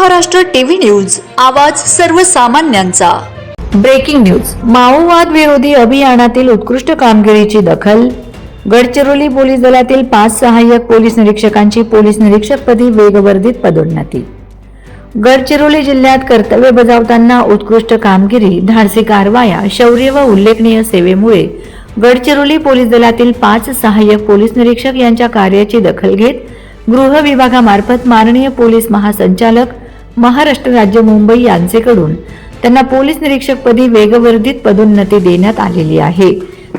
Maharashtra TV news, आवाज सर्वसामान्यांचा। Breaking news. माओवाद विरोधी अभियानातील उत्कृष्ट कामगिरीची दखल। गडचिरोली पोलीस दलातील 5 सहाय्यक पोलीस निरीक्षकांची पोलीस निरीक्षकपदी वेगवर्धित पदोन्नती। गडचिरोली जिल्ह्यात कर्तव्य बजावताना उत्कृष्ट कामगिरी, धाडसी कारवाया, शौर्य व उल्लेखनीय सेवेमुळे गडचिरोली पोलीस दलातील 5 सहाय्यक पोलीस निरीक्षक यांच्या कार्याची दखल घेत गृह विभागामार्फत माननीय पोलीस महासंचालक महाराष्ट्र राज्य मुंबई यांचेकडून त्यांना पोलीस निरीक्षकपदी वेगवर्धित पदोन्नती देण्यात आलेली आहे।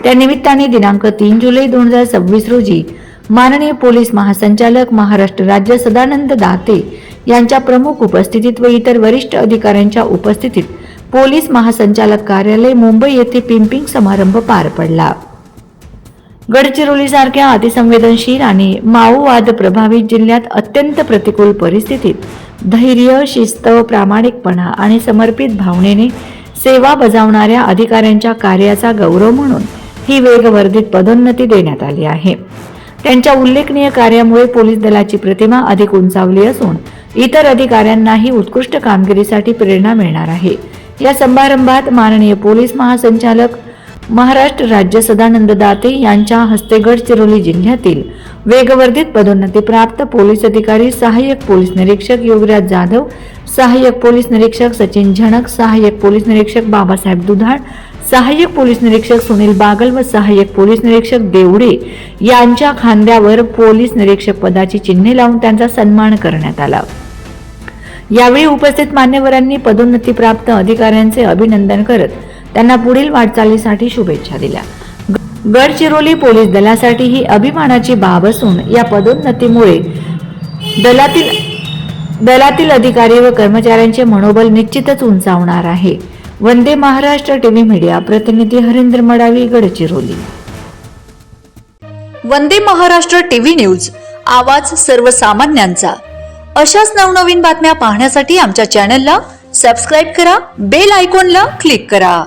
त्या निमित्ताने दिनांक 3 जुलै 2026 रोजी माननीय पोलीस महासंचालक महाराष्ट्र राज्य सदानंद दाते यांच्या प्रमुख उपस्थितीत व इतर वरिष्ठ अधिकाऱ्यांच्या उपस्थितीत पोलीस महासंचालक कार्यालय मुंबई येथे पिंपिंग समारंभ पार पडला। गडचिरोली सारख्या अतिसंवेदनशील आणि माओवाद प्रभावित जिल्ह्यात अत्यंत प्रतिकूल परिस्थितीत धैर्य, शिस्त, प्रामाणिकपणा आणि समर्पित भावनेने सेवा बजावणाऱ्या अधिकाऱ्यांच्या कार्याचा गौरव म्हणून ही वेगवर्धित पदोन्नती देण्यात आली आहे। त्यांच्या उल्लेखनीय कार्यामुळे पोलीस दलाची प्रतिमा अधिक उंचावली असून इतर अधिकाऱ्यांनाही उत्कृष्ट कामगिरीसाठी प्रेरणा मिळणार आहे। या समारंभात माननीय पोलीस महासंचालक महाराष्ट्र राज्य सदानंद दाते यांच्या हस्ते गडचिरोली जिल्ह्यातील वेगवर्धित पदोन्नती प्राप्त पोलीस अधिकारी सहाय्यक पोलीस निरीक्षक योगराज जाधव, सहाय्यक पोलीस निरीक्षक सचिन झणक, सहाय्यक पोलीस निरीक्षक बाबासाहेब दुधाळ, सहाय्यक पोलीस निरीक्षक सुनील बागल व सहाय्यक पोलीस निरीक्षक देवडे यांच्या खांद्यावर पोलीस निरीक्षक पदाची चिन्हे लावून त्यांचा सन्मान करण्यात आला। यावेळी उपस्थित मान्यवरांनी पदोन्नती प्राप्त अधिकाऱ्यांचे अभिनंदन करत त्यांना पुढील वाटचालीसाठी शुभेच्छा दिल्या। गडचिरोली पोलीस दलासाठी ही अभिमानाची बाब असून या पदोन्नतीमुळे दलातील अधिकारी व कर्मचाऱ्यांचे मनोबल निश्चितच उंचावणार आहे। वंदे महाराष्ट्र टीव्ही मीडिया प्रतिनिधी हरिंद्र मडावी, गडचिरोली। वंदे महाराष्ट्र टीव्ही न्यूज, आवाज सर्वसामान्यांचा। अशाच नवनवीन बातम्या पाहण्यासाठी आमच्या चॅनलला सबस्क्राइब करा, बेल आयकॉनला क्लिक करा।